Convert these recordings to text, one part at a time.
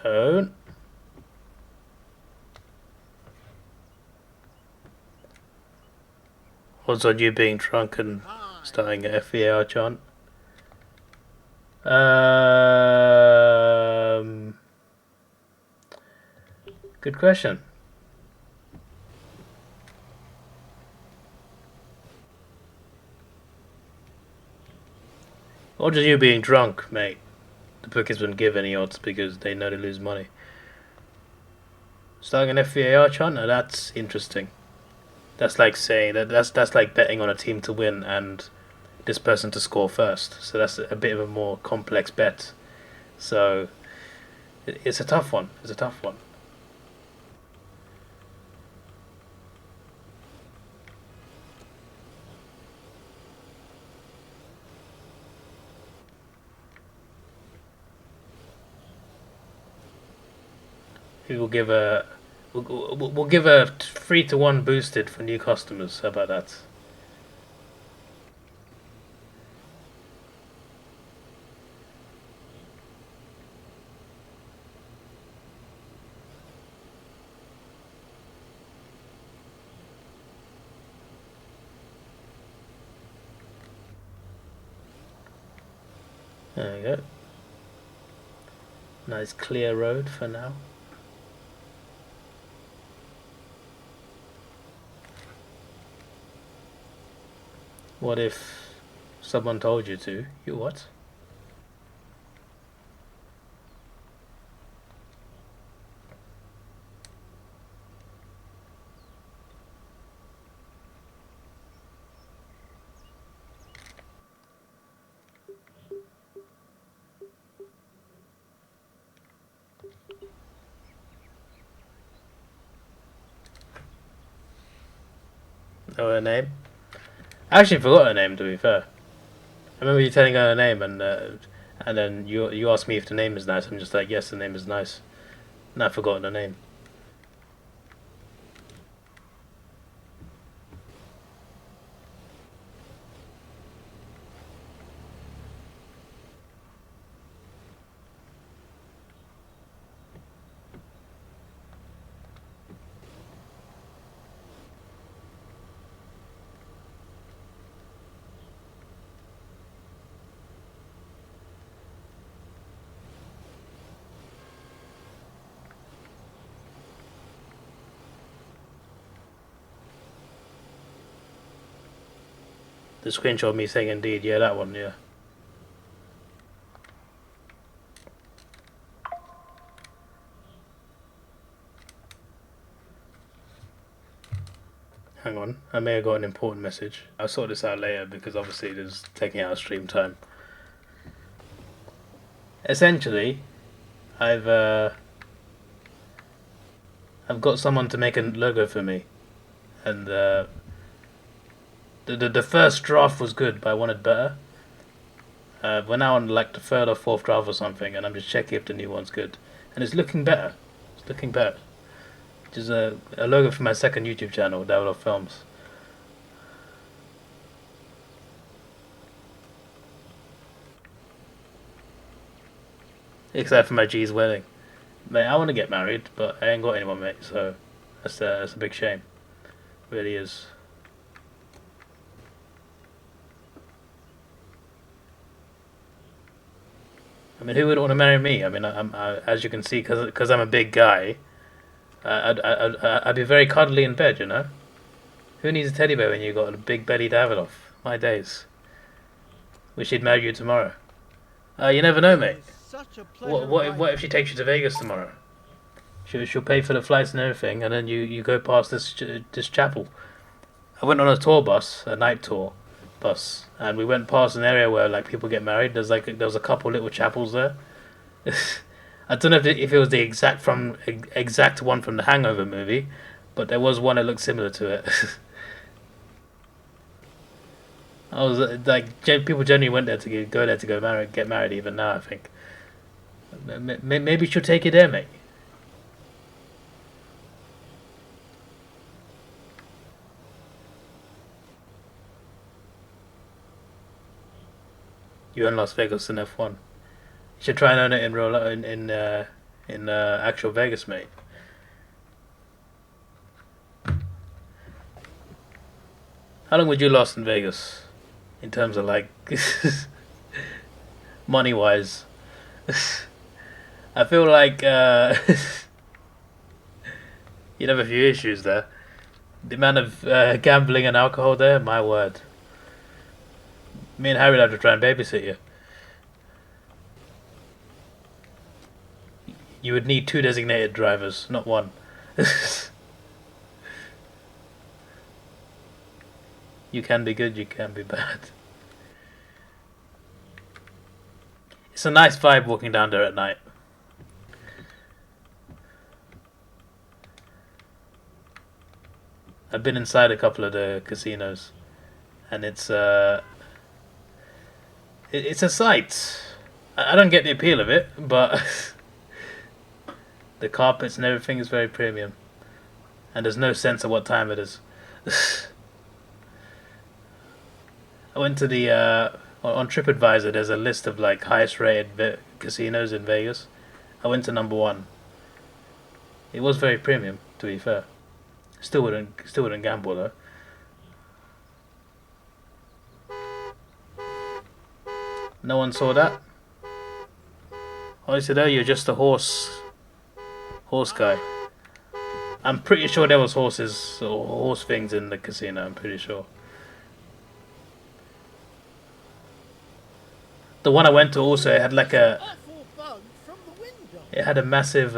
Don't. Odds on you being drunk and starting a FVAR chant. Um, Good question. Odds on you being drunk, mate. The bookies wouldn't give any odds because they know they lose money. Starting an FVAR chant? Now that's interesting. That's like saying that's like betting on a team to win and this person to score first. So that's a bit of a more complex bet. So it's a tough one. It's a tough one. We will give a we'll give a 3-1 boosted for new customers. How about that? There you go. Nice clear road for now. What if someone told you to? You what? Know her name? I actually forgot her name. To be fair, I remember you telling her name, and then you asked me if the name is nice. I'm just like, yes, the name is nice. And I've forgotten her name. The screenshot of me saying indeed, yeah, that one, yeah. Hang on, I may have got an important message. I'll sort this out later because obviously it is taking out stream time. Essentially, I've uh, I've got someone to make a logo for me, and the first draft was good, but I wanted better. We're now on like the third or fourth draft or something, and I'm just checking if the new one's good, and it's looking better. It's looking better. Which is a logo for my second YouTube channel, Davidoff Films. Except for my G's wedding. Mate, I want to get married, but I ain't got anyone, mate. So that's a big shame. It really is. I mean, who would want to marry me? I mean, as you can see, because I'm a big guy, I'd be very cuddly in bed, you know? Who needs a teddy bear when you got a big belly Davidoff? My days. Wish he'd marry you tomorrow. You never know, mate. What if she takes you to Vegas tomorrow? She'll pay for the flights and everything, and then you go past this chapel. I went on a tour bus, a night tour bus, and we went past an area where like people get married. There was a couple little chapels there. I don't know if it was the exact one from the Hangover movie, but there was one that looked similar to it. I was like, people generally went there to go there to get married. Even now, I think maybe she'll take you there, mate. You in Las Vegas in F1. You should try and own it in real in actual Vegas, mate. How long would you last in Vegas, in terms of like money wise? I feel like you'd have a few issues there. The amount of gambling and alcohol there, my word. Me and Harry would have to try and babysit you. You would need two designated drivers, not one. You can be good, you can be bad. It's a nice vibe walking down there at night. I've been inside a couple of the casinos, and it's a sight. I don't get the appeal of it, but the carpets and everything is very premium, and there's no sense of what time it is. I went to the on TripAdvisor. There's a list of like highest rated casinos in Vegas. I went to number one. It was very premium, to be fair. Still wouldn't gamble though. No one saw that. Honestly though, you're just a horse guy. I'm pretty sure there was horses or horse things in the casino. I'm pretty sure. The one I went to also had like it had a massive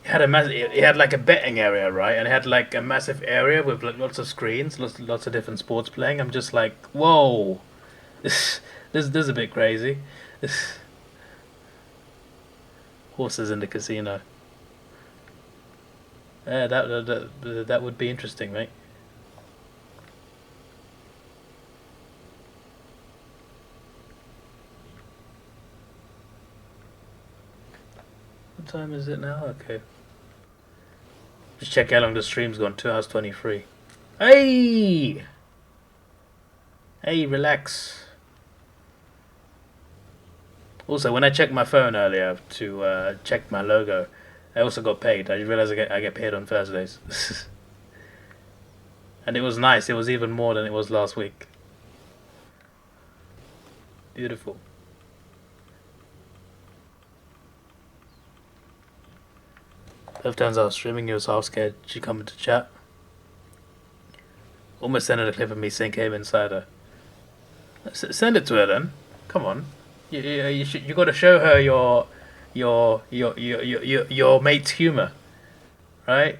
it had like a betting area, right? And it had like a massive area with like lots of screens, lots of different sports playing. I'm just like, whoa, this is a bit crazy. Horses in the casino. Yeah, that would be interesting, mate. What time is it now? Okay. Just check how long the stream's gone. 2 hours 23. Hey! Hey, relax. Also, when I checked my phone earlier to check my logo, I also got paid. I realized I get paid on Thursdays. And it was nice. It was even more than it was last week. Beautiful. Both times I was streaming, you was half scared she come into chat. Almost sent her a clip of me saying came inside her. Send it to her then. Come on. You got to show her your mate's humor, right?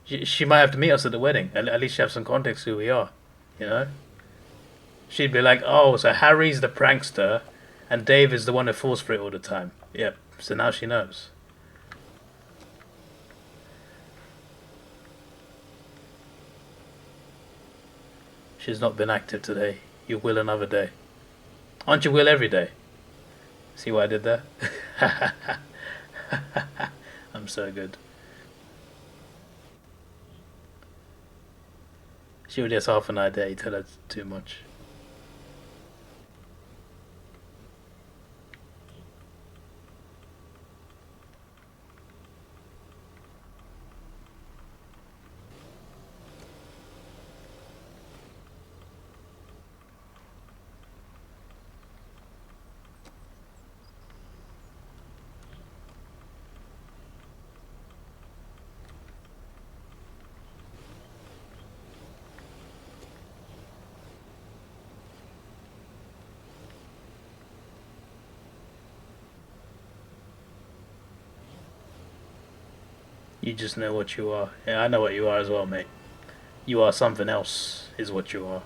She might have to meet us at the wedding. At least she have some context who we are, you know. She'd be like, "Oh, so Harry's the prankster, and Dave is the one who falls for it all the time." Yep. So now she knows. She's not been active today. You will another day. Aren't you will every day? See what I did there? I'm so good. She already has half an idea. You tell her too much. You just know what you are. Yeah, I know what you are as well, mate. You are something else, is what you are.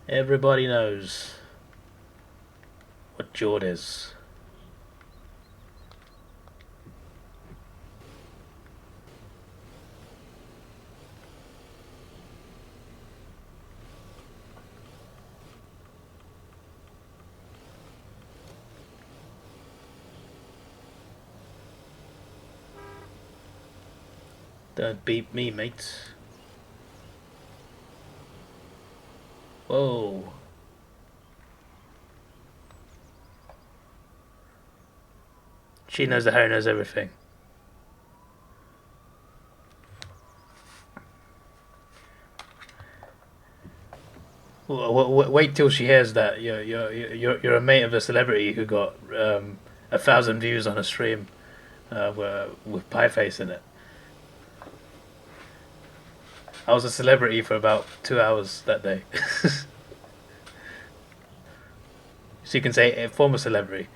Everybody knows what Jord is. Don't beat me, mate. Whoa. She knows that Harry knows everything. Wait till she hears that you're a mate of a celebrity who got 1,000 views on a stream with Pieface in it. I was a celebrity for about 2 hours that day. So you can say a former celebrity.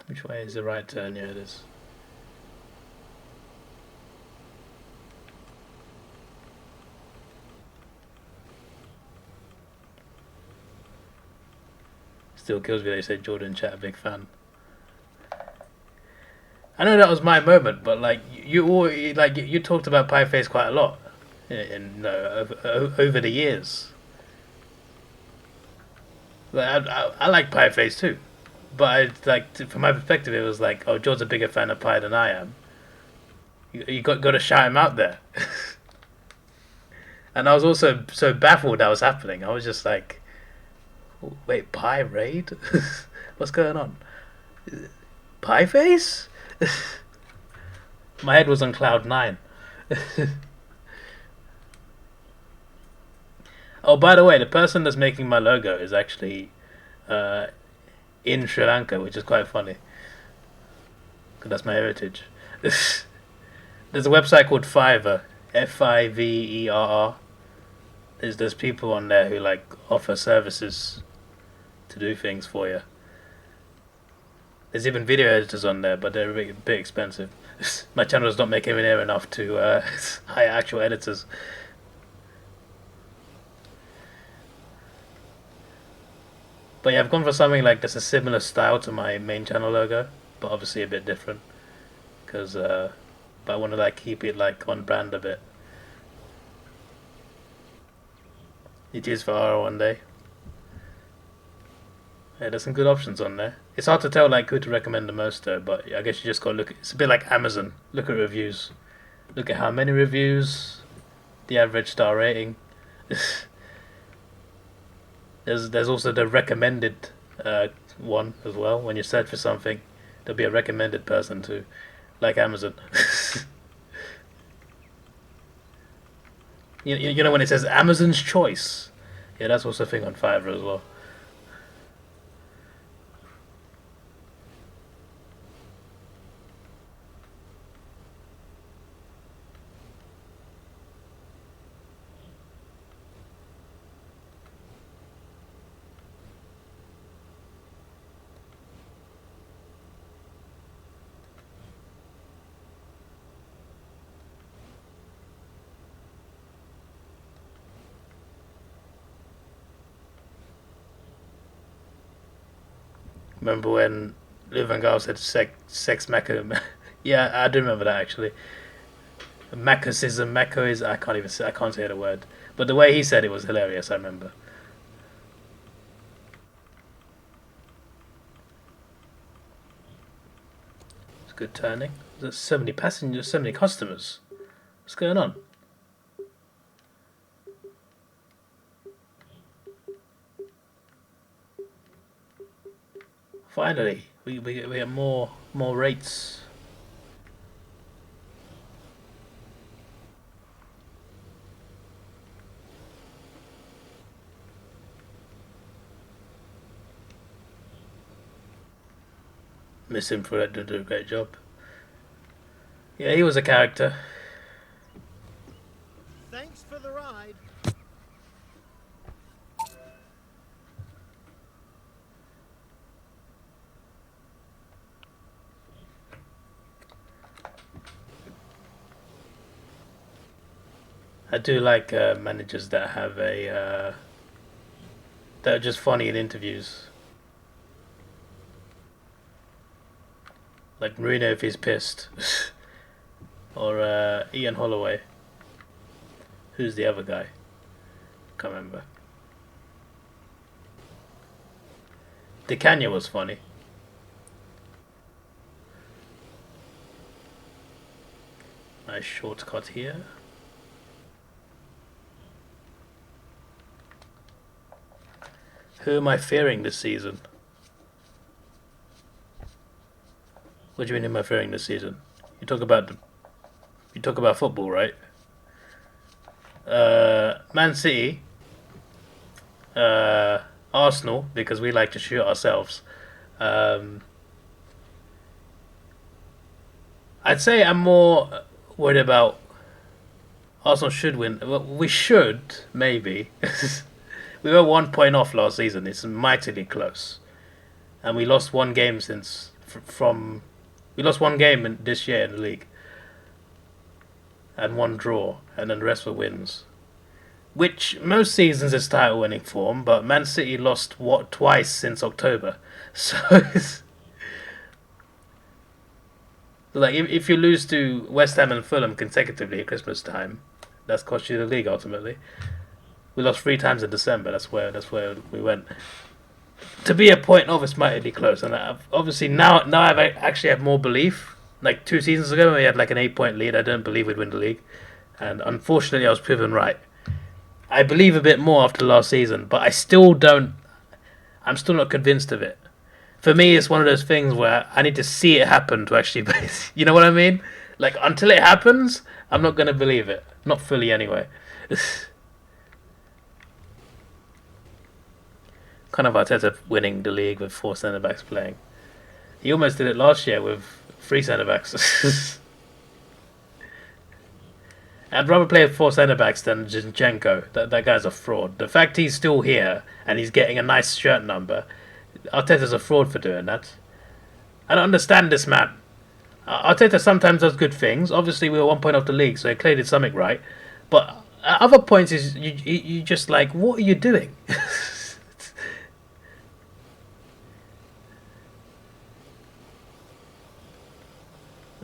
Which way is the right turn? Yeah, it is. Still kills me they say Jordan Chat a big fan. I know that was my moment, but like you talked about Pieface quite a lot over the years. Like, I like Pieface too, but from my perspective, it was like, oh, George's a bigger fan of Pie than I am. You got to shout him out there. And I was also so baffled that was happening. I was just like, wait, Pie raid? What's going on? Pie face? My head was on cloud nine. Oh, by the way, the person that's making my logo is actually in Sri Lanka, which is quite funny. Because that's my heritage. There's a website called Fiverr, Fiverr. There's people on there who like offer services to do things for you. There's even video editors on there, but they're a bit expensive. My channel does not make anywhere near enough to hire actual editors. But yeah, I've gone for something like that's a similar style to my main channel logo, but obviously a bit different. Because but I want to like keep it like on brand a bit. It is for R one day. Yeah, there's some good options on there. It's hard to tell like who to recommend the most though, but I guess you just gotta look. It's a bit like Amazon. Look at reviews. Look at how many reviews, the average star rating. There's also the recommended one as well. When you search for something, there'll be a recommended person too, like Amazon. You know when it says Amazon's choice, yeah, that's also a thing on Fiverr as well. Remember when Lou Van Gaal said sex Mecca? Yeah, I do remember that actually. Mecca is I can't even say, I can't say the word, but the way he said it was hilarious. I remember. It's good turning. There's so many passengers, so many customers. What's going on? Finally, we have more rates. Miss him for it. Did do a great job. Yeah, he was a character. Thanks for the ride. I do like managers that have a that are just funny in interviews. Like Marino if he's pissed, or Ian Holloway. Who's the other guy? Can't remember. Di Canio was funny. Nice shortcut here. Who am I fearing this season? What do you mean, am I fearing this season? You talk about football, right? Man City, Arsenal, because we like to shoot ourselves. Um, I'd say I'm more worried about Arsenal should win. Well, we should maybe. We were 1 point off last season. It's mightily close, and we lost one game since from. We lost one game this year in the league, and one draw, and then the rest were wins. Which most seasons is title winning form, but Man City lost twice since October, so it's, like if you lose to West Ham and Fulham consecutively at Christmas time, that's cost you the league ultimately. We lost 3 times in December. That's where we went. To be a point off, it's mightily close, and obviously now I've actually have more belief. Like 2 seasons ago, when we had like an 8 point lead, I didn't believe we'd win the league, and unfortunately, I was proven right. I believe a bit more after last season, but I still don't. I'm still not convinced of it. For me, it's one of those things where I need to see it happen to actually believe. You know what I mean? Like until it happens, I'm not gonna believe it. Not fully, anyway. Kind of Arteta winning the league with 4 centre backs playing. He almost did it last year with 3 centre backs. I'd rather play with 4 centre backs than Zinchenko. That guy's a fraud. The fact he's still here and he's getting a nice shirt number, Arteta's a fraud for doing that. I don't understand this man. Arteta sometimes does good things. Obviously, we were 1 point off the league, so he clearly did something right. But at other points, is you just like, what are you doing?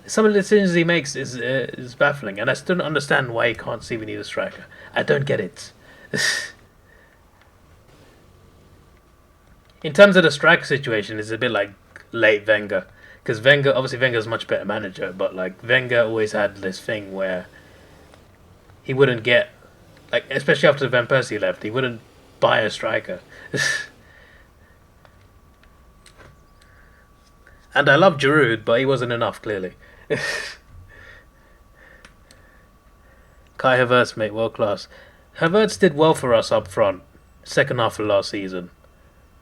Some of the decisions he makes is baffling, and I still don't understand why he can't see we need a striker. I don't get it. In terms of the striker situation, it's a bit like late Wenger, because Wenger's a much better manager, but like Wenger always had this thing where he wouldn't get, like, especially after Van Persie left, he wouldn't buy a striker. And I love Giroud, but he wasn't enough, clearly. Kai Havertz, mate, world class. Havertz did well for us up front, second half of last season,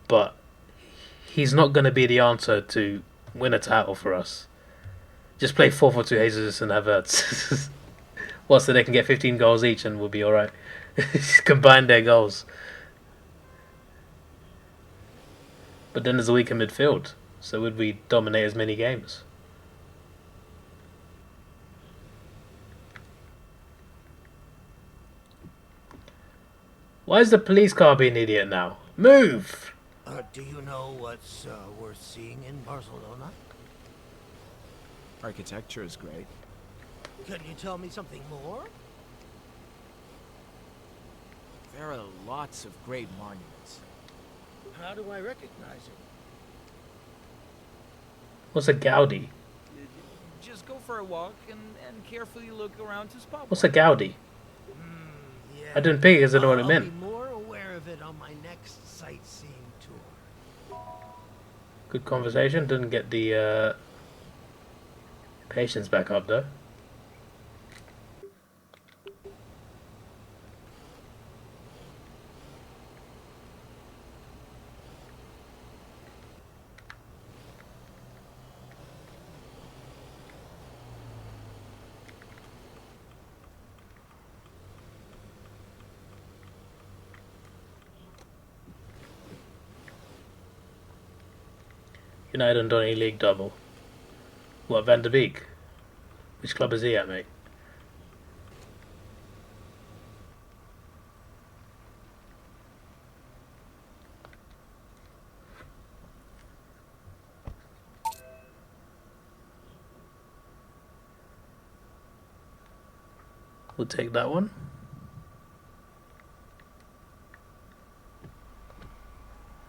but he's not going to be the answer to win a title for us. Just play 4-4-2 Jesus and Havertz. Well, so they can get 15 goals each and we'll be alright. Combine their goals. But then there's a weaker midfield. So would we dominate as many games? Why is the police car being an idiot now? Move! Do you know what's worth seeing in Barcelona? Architecture is great. Can you tell me something more? There are lots of great monuments. How do I recognize it? What's a Gaudi? Just go for a walk and carefully look around to spot What's one. a Gaudi? Yeah. I didn't pick it because I didn't know what it I'll meant. be more aware of it on my next sightseeing tour. Good conversation. Didn't get the patience back up though. United and Donny League double. What, Van der Beek? Which club is he at, mate? We'll take that one.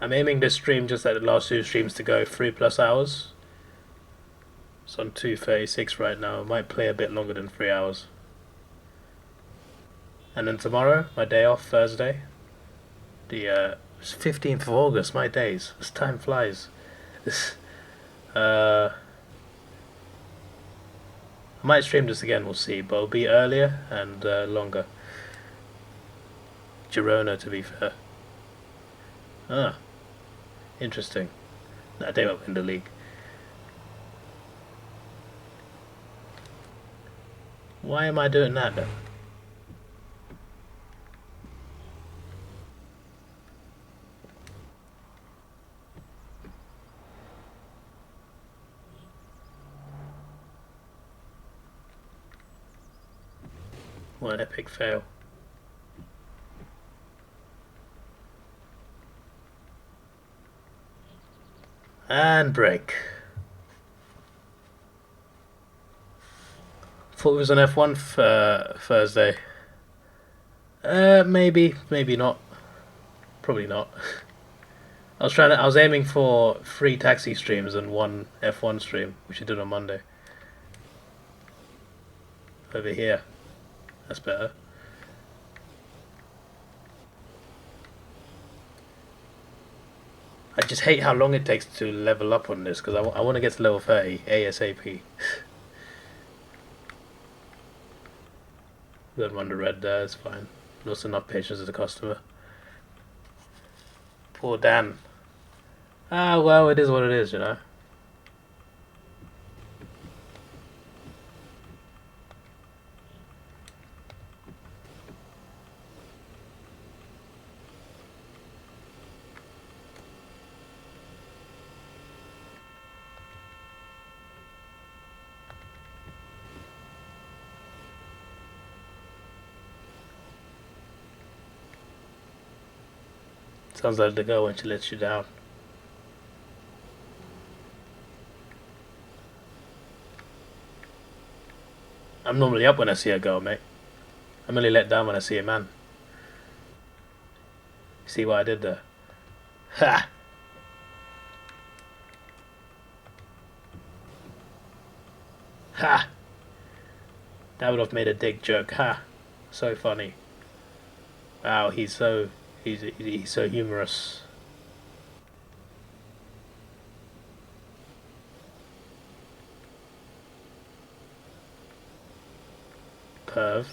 I'm aiming this stream just like the last two streams to go 3+ hours. It's on 2:36 right now. It might play a bit longer than 3 hours. And then tomorrow, my day off, Thursday. It's 15th of August, my days. This time flies. I might stream this again, we'll see, but it'll be earlier and longer. Girona, to be fair. Ah, interesting. Nah, they won't win the league. Why am I doing that then? What an epic fail. And break. Thought it was an F1 Thursday. Maybe not. Probably not. I was aiming for 3 taxi streams and 1 F1 stream, which I did on Monday. Over here. That's better. I just hate how long it takes to level up on this, because I want to get to level 30 ASAP. Got one to red there, it's fine. Lost enough patience as a customer. Poor Dan. Ah, well, it is what it is, you know. Sounds like the girl when she lets you down. I'm normally up when I see a girl, mate. I'm only let down when I see a man. See what I did there? Ha! Ha! That would have made a dick joke. Ha! So funny. Wow, he's so humorous. Perv?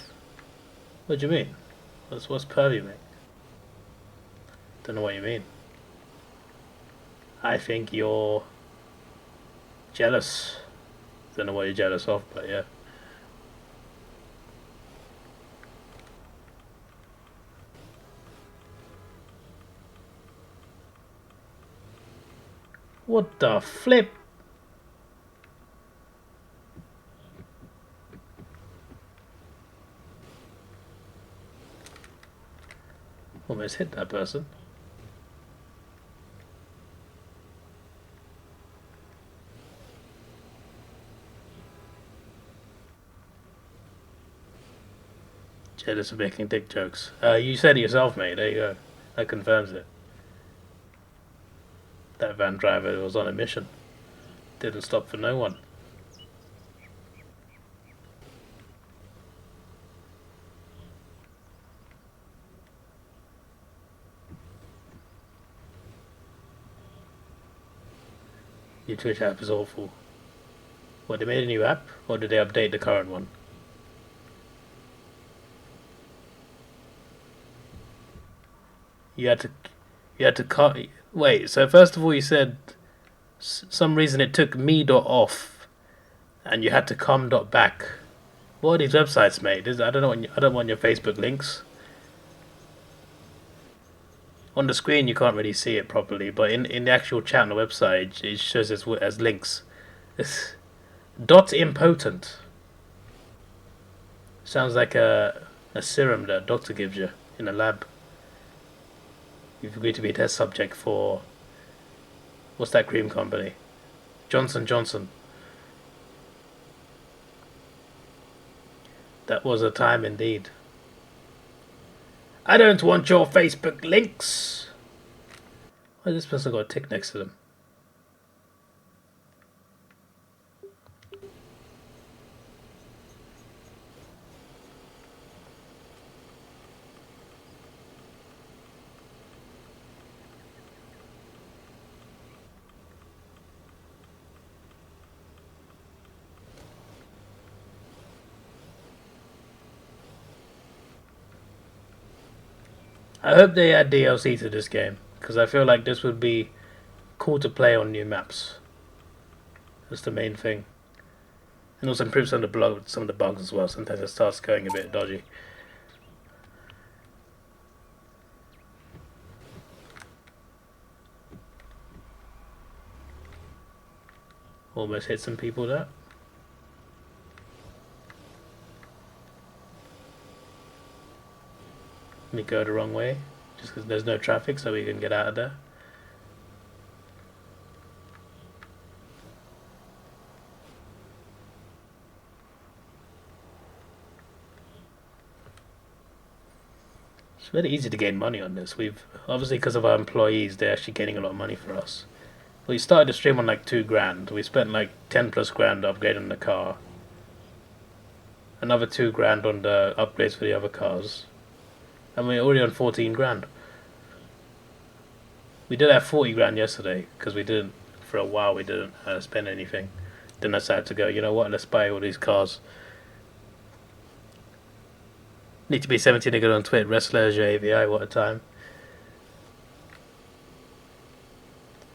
What do you mean? What's pervy, mate? Don't know what you mean. I think you're jealous. Don't know what you're jealous of, but yeah. What the flip? Almost hit that person. Jealous of making dick jokes. You said it yourself, mate. There you go. That confirms it. That van driver was on a mission. Didn't stop for no one. Your Twitch app is awful. What, they made a new app? Or did they update the current one? You had to cut. Wait, so first of all you said some reason it took me.off and you had to come.back. What are these websites, mate? I don't want your Facebook links. On the screen you can't really see it properly, but in the actual chat on the website it shows as links. It's dot impotent. Sounds like a serum that a doctor gives you in a lab. You've agreed to be a test subject for, what's that cream company? Johnson Johnson. That was a time indeed. I don't want your Facebook links. Why has this person got a tick next to them? I hope they add DLC to this game, because I feel like this would be cool to play on new maps. That's the main thing. And also improve some of the bugs as well. Sometimes it starts going a bit dodgy. Almost hit some people there. Let me go the wrong way, just because there's no traffic, so we can get out of there. It's very easy to gain money on this. We've obviously, because of our employees, they're actually getting a lot of money for us. We started the stream on like 2 grand. We spent like 10 plus grand upgrading the car. Another 2 grand on the upgrades for the other cars. And we're already on 14 grand. We did have 40 grand yesterday, because we didn't, for a while we didn't spend anything. Then I decided to go, you know what, let's buy all these cars. Need to be 17 to get on Twitter. Wrestler AVI, what a time.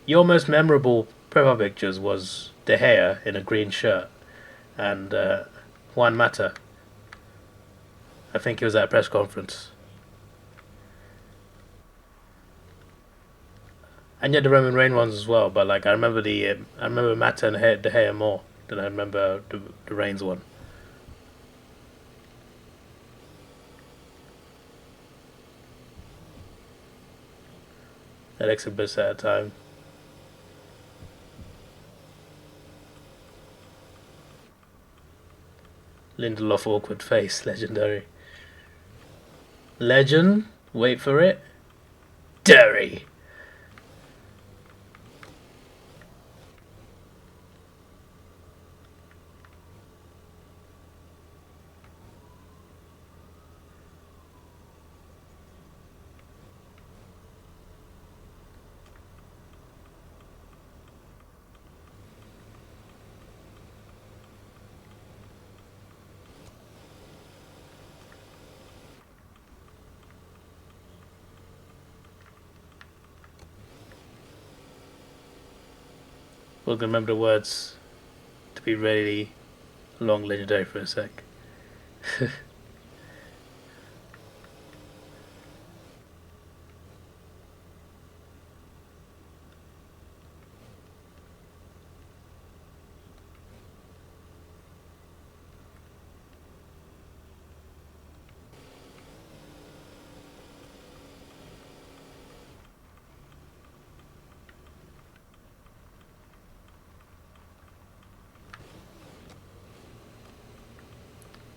Your most memorable profile pictures was De Gea in a green shirt and Juan Mata. I think he was at a press conference. And yet the Roman Reigns ones as well, but like I remember Mata and De Gea more than I remember the Reigns one. Alexa Bliss at a time. Lindelof awkward face, legendary. Legend, wait for it. Derry. We're gonna remember the words to be really long legendary for a sec.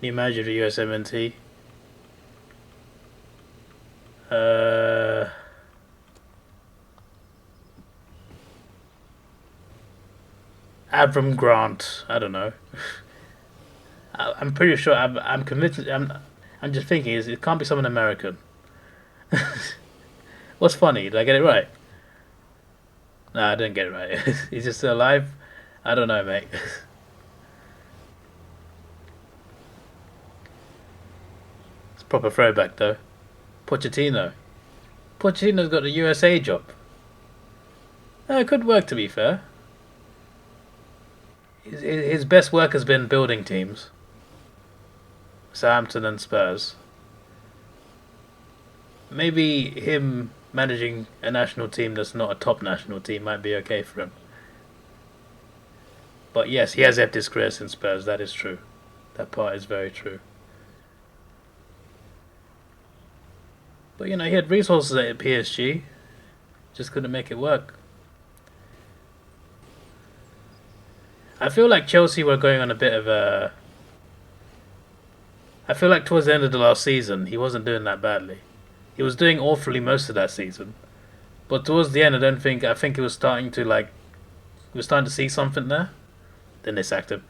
Can you imagine the USMNT? Avram Grant. I don't know. I'm pretty sure. I'm convinced. I'm just thinking. It can't be someone American. What's funny? Did I get it right? No, I didn't get it right. He's just still alive. I don't know, mate. Proper throwback though. Pochettino. Pochettino's got the USA job. It could work, to be fair. His best work has been building teams. Southampton and Spurs. Maybe him managing a national team that's not a top national team might be okay for him. But yes, he has had his career since Spurs, that is true. That part is very true. But you know, he had resources at PSG, just couldn't make it work. I feel like Chelsea were going on a bit of a... I feel like towards the end of the last season, he wasn't doing that badly. He was doing awfully most of that season. But towards the end, I think it was starting to like, we were starting to see something there. Then they sacked him,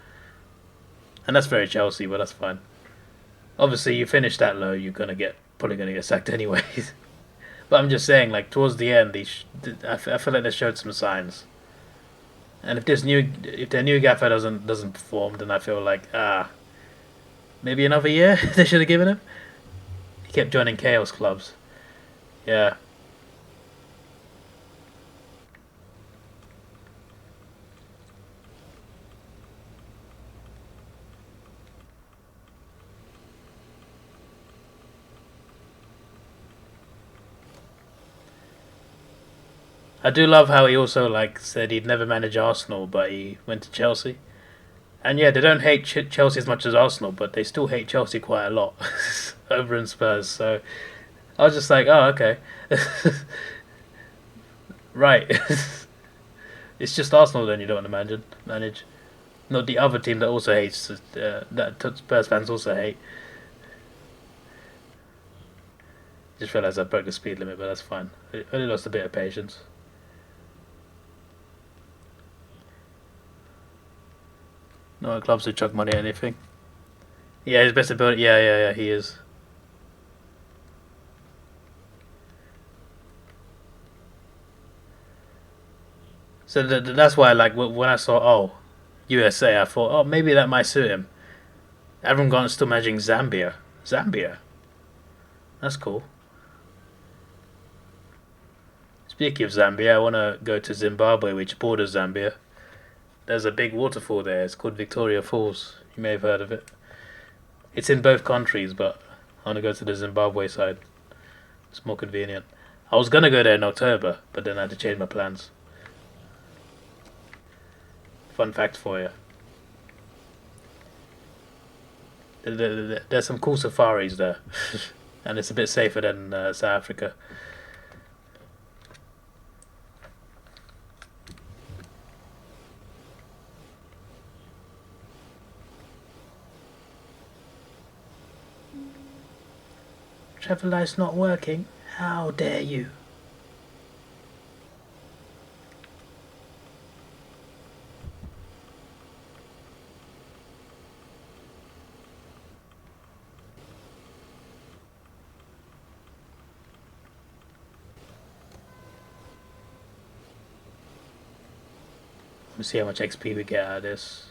and that's very Chelsea, but that's fine. Obviously, you finish that low, you're probably gonna get sacked anyways. But I'm just saying, like towards the end, I feel like they showed some signs. And if their new gaffer doesn't perform, then I feel like maybe another year they should have given him. He kept joining chaos clubs. Yeah. I do love how he also like said he'd never manage Arsenal, but he went to Chelsea. And yeah, they don't hate Chelsea as much as Arsenal, but they still hate Chelsea quite a lot over in Spurs. So I was just like, oh, okay, right. It's just Arsenal then you don't want to manage. Not the other team that also hates that Spurs fans also hate. Just realised I broke the speed limit, but that's fine. I only lost a bit of patience. No clubs who chuck money at anything. Yeah, he's best about it. Yeah, he is. So that's why, like, when I saw, USA, I thought, oh, maybe that might suit him. Everyone got still managing Zambia. Zambia? That's cool. Speaking of Zambia, I want to go to Zimbabwe, which borders Zambia. There's a big waterfall there. It's called Victoria Falls. You may have heard of it. It's in both countries, but I want to go to the Zimbabwe side. It's more convenient. I was going to go there in October, but then I had to change my plans. Fun fact for you. There's some cool safaris there. And it's a bit safer than South Africa. Travel light's not working. How dare you? Let's see how much XP we get out of this.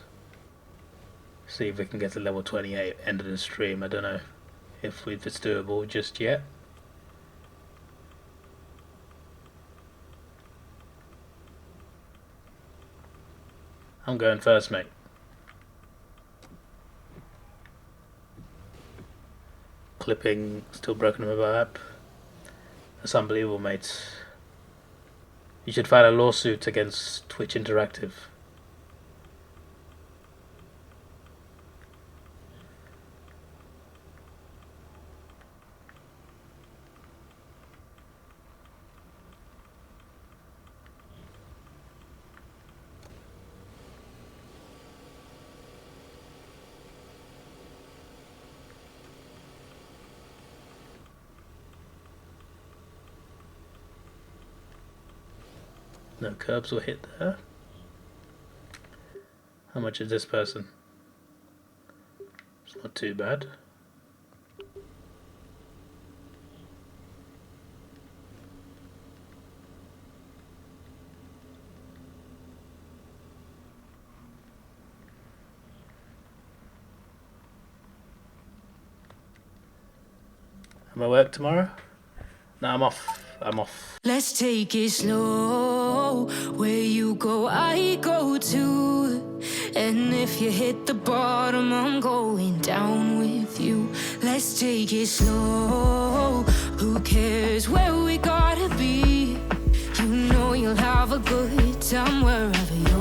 See if we can get to level 28 end of the stream. I don't know if it's doable just yet. I'm going first, mate. Clipping still broken in my app. That's unbelievable, mates. You should file a lawsuit against Twitch Interactive. No curbs will hit there. How much is this person? It's not too bad. Am I work tomorrow? No, I'm off. Let's take it slow. Where you go, I go too. And if you hit the bottom, I'm going down with you. Let's take it slow. Who cares where we gotta be? You know you'll have a good time wherever you